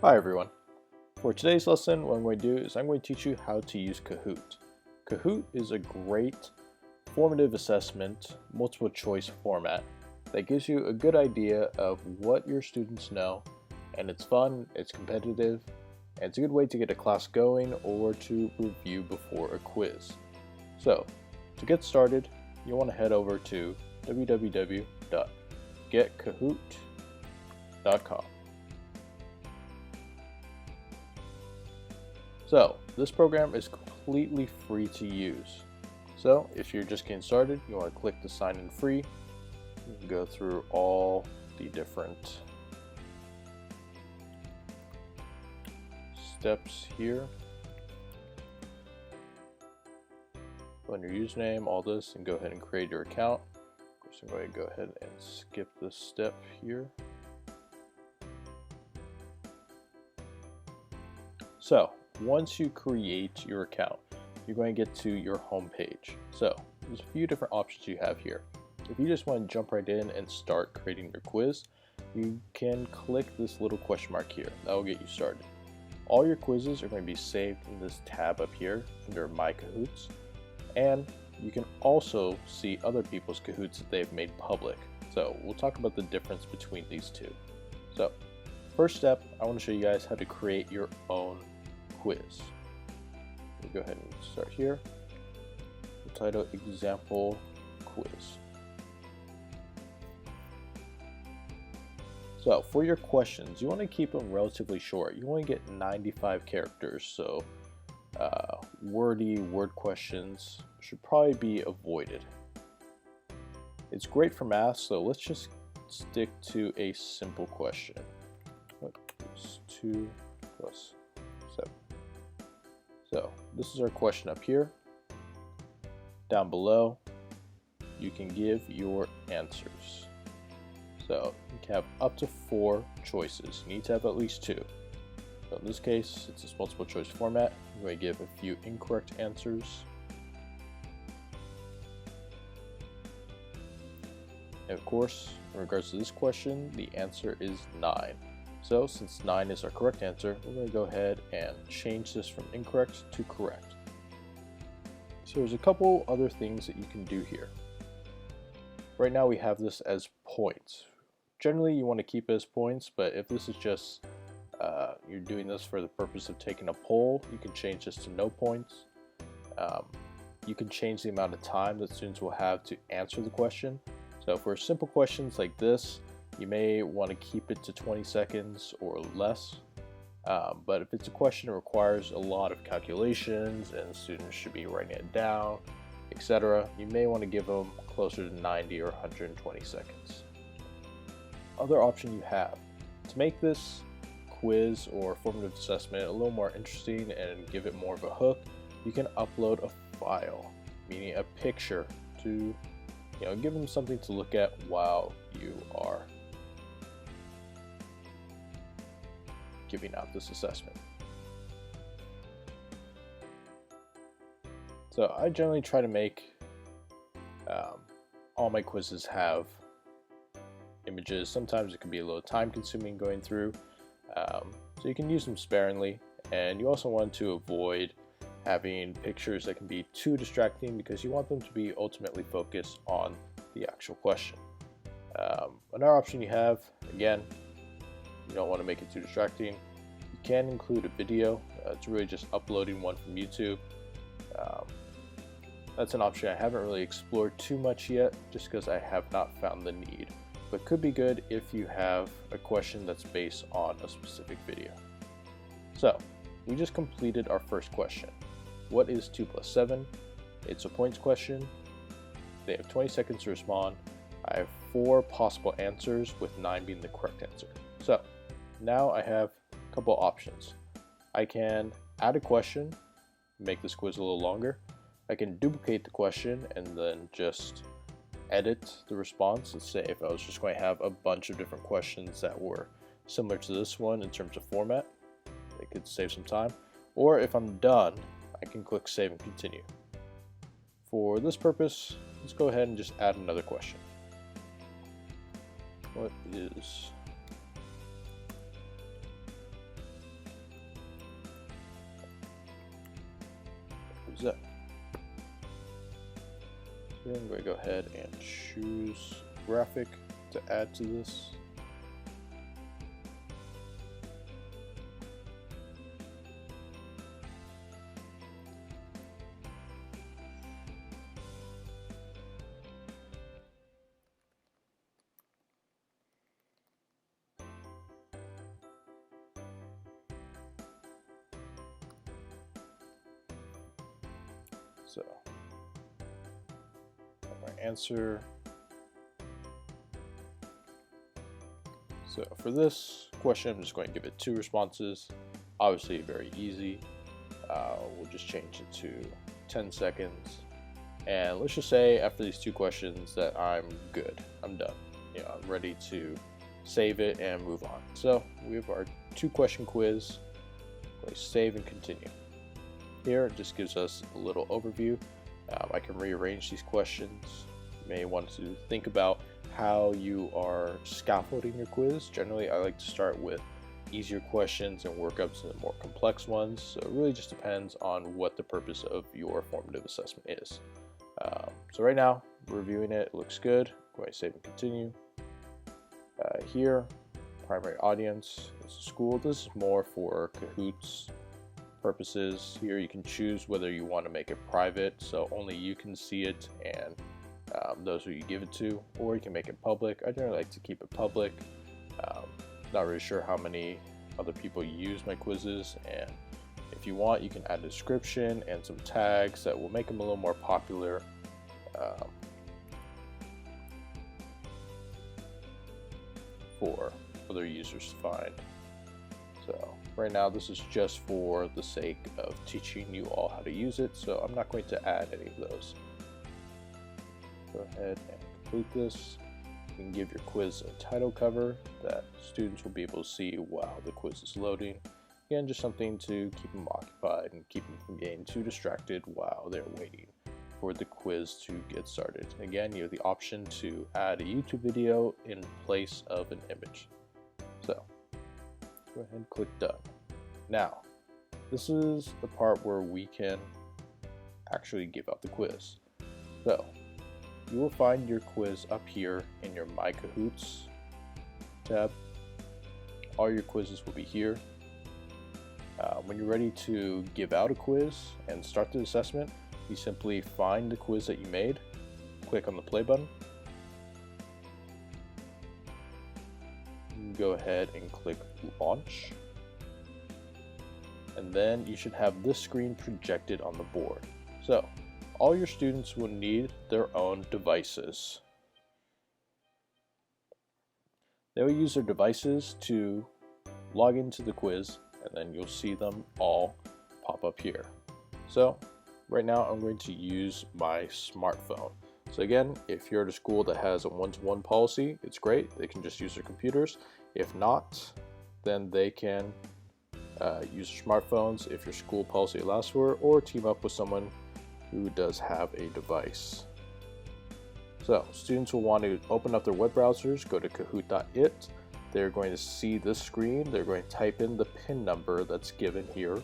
Hi everyone. For today's lesson, what I'm going to do is I'm going to teach you how to use Kahoot. Kahoot is a great formative assessment, multiple choice format that gives you a good idea of what your students know, and it's fun, it's competitive, and it's a good way to get a class going or to review before a quiz. So, to get started, you want to head over to www.getkahoot.com. So, this program is completely free to use. So, if you're just getting started, you want to click the sign in free. You can go through all the different steps here. Put in your username, all this, and go ahead and create your account. Of course, I'm going to go ahead and skip this step here. So, once you create your account, you're going to get to your home page. So, there's a few different options you have here. If you just want to jump right in and start creating your quiz, you can click this little question mark here. That will get you started. All your quizzes are going to be saved in this tab up here under My Kahoots, and you can also see other people's Kahoots that they've made public. So, we'll talk about the difference between these two. So, first step, I want to show you guys how to create your own quiz. We'll go ahead and start here. We'll title example quiz. So for your questions, you want to keep them relatively short. You want to get 95 characters, so wordy word questions should probably be avoided. It's great for math, so let's just stick to a simple question. What is 2 plus 7? So this is our question up here. Down below, you can give your answers. So you can have up to 4 choices. You need to have at least 2. So in this case, it's this multiple choice format. I'm going to give a few incorrect answers. And of course, in regards to this question, the answer is 9. So since 9 is our correct answer, we're going to go ahead and change this from incorrect to correct. So there's a couple other things that you can do here. Right now we have this as points. Generally you want to keep it as points, but if this is just you're doing this for the purpose of taking a poll, you can change this to no points. You can change the amount of time that students will have to answer the question. So for simple questions like this, you may want to keep it to 20 seconds or less. But if it's a question that requires a lot of calculations and students should be writing it down, etc., you may want to give them closer to 90 or 120 seconds. Other option you have to make this quiz or formative assessment a little more interesting and give it more of a hook, you can upload a file, meaning a picture, to give them something to look at while you are giving out this assessment. So I generally try to make all my quizzes have images. Sometimes it can be a little time consuming going through, so you can use them sparingly, and you also want to avoid having pictures that can be too distracting because you want them to be ultimately focused on the actual question. Another option you have, again, you don't want to make it too distracting, you can include a video. It's really just uploading one from YouTube. That's an option I haven't really explored too much yet, just because I have not found the need, but could be good if you have a question that's based on a specific video. So we just completed our first question. What is 2 plus 7? It's a points question. They have 20 seconds to respond. I have 4 possible answers, with 9 being the correct answer. So now I have a couple options. I can add a question, make this quiz a little longer. I can duplicate the question and then just edit the response. Let's say if I was just going to have a bunch of different questions that were similar to this one in terms of format, it could save some time. Or if I'm done, I can click save and continue. For this purpose, let's go ahead and just add another question. What is zip. Then I'm going to go ahead and choose graphic to add to this. So my answer. So for this question, I'm just going to give it 2 responses. Obviously very easy. We'll just change it to 10 seconds. And let's just say after these 2 questions that I'm good. I'm done. I'm ready to save it and move on. So we have our 2-question quiz. Go save and continue. Here it just gives us a little overview. I can rearrange these questions. You may want to think about how you are scaffolding your quiz. Generally, I like to start with easier questions and work up to the more complex ones. So it really just depends on what the purpose of your formative assessment is. So right now, reviewing it, looks good. Go ahead and save and continue. Here, primary audience is the school. This is more for Kahoot's purposes. Here you can choose whether you want to make it private, so only you can see it and those who you give it to, or you can make it public. I generally like to keep it public. Not really sure how many other people use my quizzes, and if you want, you can add a description and some tags that will make them a little more popular. For other users to find. So right now this is just for the sake of teaching you all how to use it, so I'm not going to add any of those. Go ahead and complete this. You can give your quiz a title cover that students will be able to see while the quiz is loading. Again, just something to keep them occupied and keep them from getting too distracted while they're waiting for the quiz to get started. Again, you have the option to add a YouTube video in place of an image. So go ahead and click done. Now, this is the part where we can actually give out the quiz. So you will find your quiz up here in your My Kahoots tab. All your quizzes will be here. When you're ready to give out a quiz and start the assessment, you simply find the quiz that you made, click on the play button, go ahead and click launch, and then you should have this screen projected on the board. So all your students will need their own devices. They will use their devices to log into the quiz, and then you'll see them all pop up here. So right now I'm going to use my smartphone. So again, if you're at a school that has a one-to-one policy, it's great. They can just use their computers. If not, then they can use their smartphones if your school policy allows for it, or team up with someone who does have a device. So students will want to open up their web browsers, go to kahoot.it. They're going to see this screen. They're going to type in the PIN number that's given here.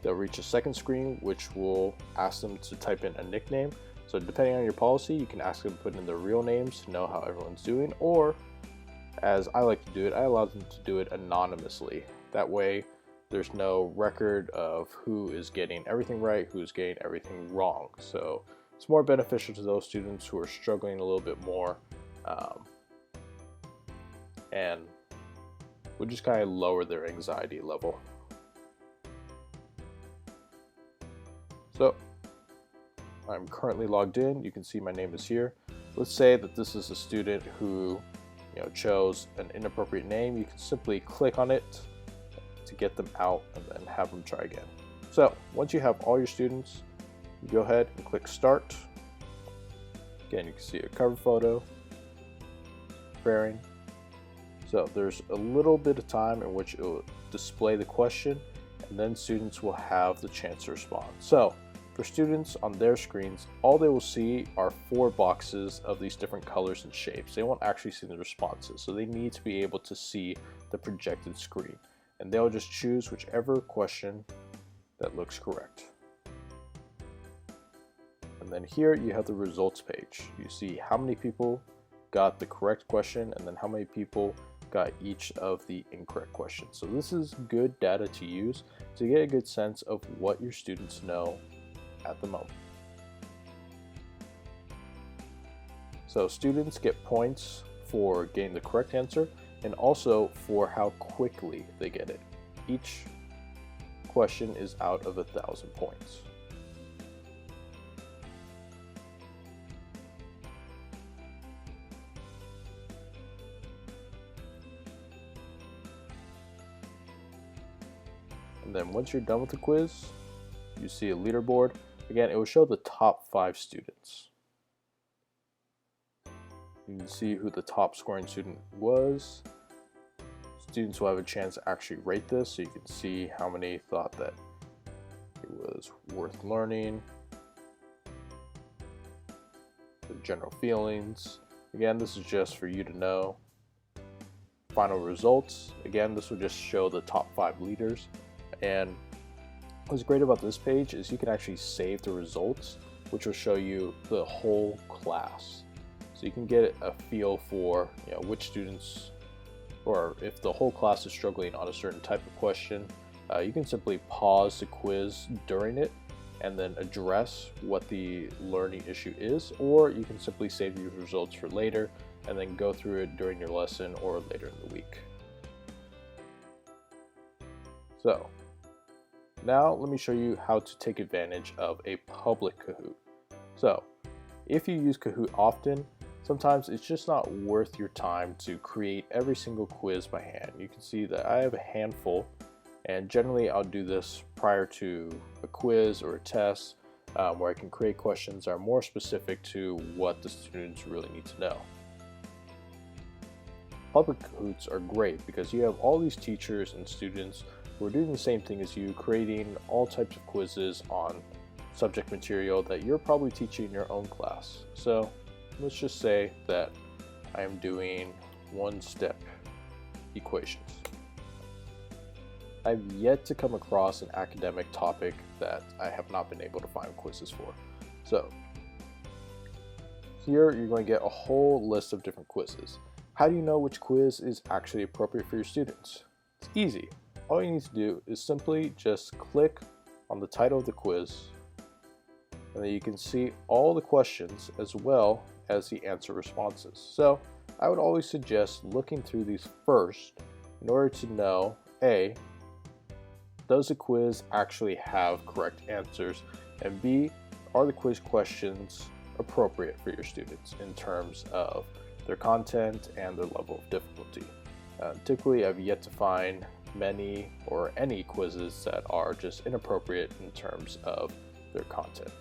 They'll reach a second screen, which will ask them to type in a nickname. So depending on your policy, you can ask them to put in their real names to know how everyone's doing, or as I like to do it, I allow them to do it anonymously. That way, there's no record of who is getting everything right, who's getting everything wrong. So it's more beneficial to those students who are struggling a little bit more, and would just kind of lower their anxiety level. So I'm currently logged in. You can see my name is here. Let's say that this is a student who chose an inappropriate name. You can simply click on it to get them out and then have them try again. So once you have all your students, you go ahead and click start. Again, you can see a cover photo, preparing. So there's a little bit of time in which it will display the question, and then students will have the chance to respond. So for students on their screens, all they will see are 4 boxes of these different colors and shapes. They won't actually see the responses, so they need to be able to see the projected screen. And they'll just choose whichever question that looks correct. And then here you have the results page. You see how many people got the correct question and then how many people got each of the incorrect questions. So this is good data to use to get a good sense of what your students know at the moment. So students get points for getting the correct answer and also for how quickly they get it. Each question is out of 1,000 points. And then once you're done with the quiz, you see a leaderboard. Again, it will show the top 5 students. You can see who the top scoring student was. Students will have a chance to actually rate this, so you can see how many thought that it was worth learning, the general feelings. Again, this is just for you to know. Final results. Again, this will just show the top 5 leaders. And what's great about this page is you can actually save the results, which will show you the whole class. So you can get a feel for which students, or if the whole class is struggling on a certain type of question. You can simply pause the quiz during it and then address what the learning issue is, or you can simply save your results for later and then go through it during your lesson or later in the week. So now let me show you how to take advantage of a public Kahoot. So if you use Kahoot often, sometimes it's just not worth your time to create every single quiz by hand. You can see that I have a handful, and generally I'll do this prior to a quiz or a test where I can create questions that are more specific to what the students really need to know. Public Kahoots are great because you have all these teachers and students who are doing the same thing as you, creating all types of quizzes on subject material that you're probably teaching in your own class. So let's just say that I am doing one-step equations. I've yet to come across an academic topic that I have not been able to find quizzes for. So here you're going to get a whole list of different quizzes. How do you know which quiz is actually appropriate for your students? It's easy. All you need to do is simply just click on the title of the quiz, and then you can see all the questions as well as the answer responses. So I would always suggest looking through these first in order to know, A, does the quiz actually have correct answers, and B, are the quiz questions appropriate for your students in terms of their content and their level of difficulty. Typically, I've yet to find many or any quizzes that are just inappropriate in terms of their content.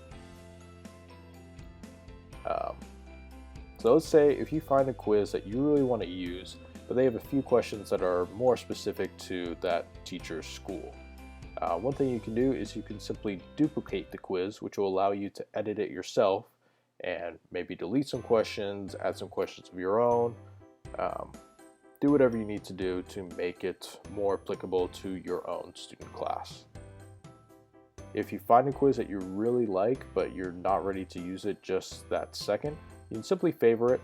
So let's say if you find a quiz that you really want to use, but they have a few questions that are more specific to that teacher's school. One thing you can do is you can simply duplicate the quiz, which will allow you to edit it yourself and maybe delete some questions, add some questions of your own. Do whatever you need to do to make it more applicable to your own student class. If you find a quiz that you really like, but you're not ready to use it just that second, you can simply favorite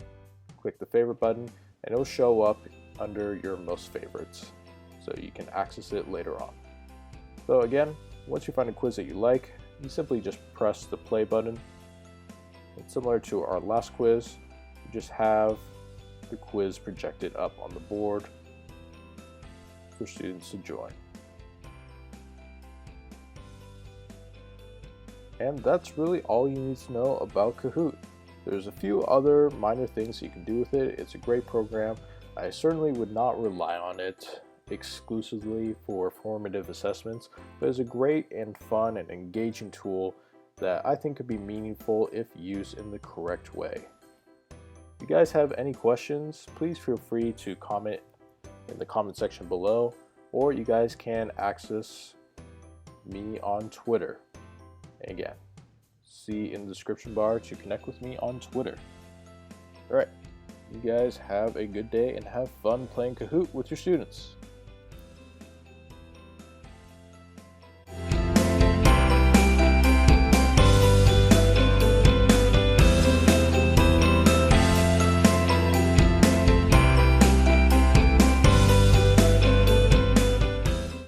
it, click the favorite button, and it'll show up under your most favorites, so you can access it later on. So again, once you find a quiz that you like, you simply just press the play button. And similar to our last quiz, you just have the quiz projected up on the board for students to join. And that's really all you need to know about Kahoot. There's a few other minor things you can do with it. It's a great program. I certainly would not rely on it exclusively for formative assessments, but it's a great and fun and engaging tool that I think could be meaningful if used in the correct way. If you guys have any questions, please feel free to comment in the comment section below, or you guys can access me on Twitter. Again, see in the description bar to connect with me on Twitter. Alright, you guys have a good day and have fun playing Kahoot with your students.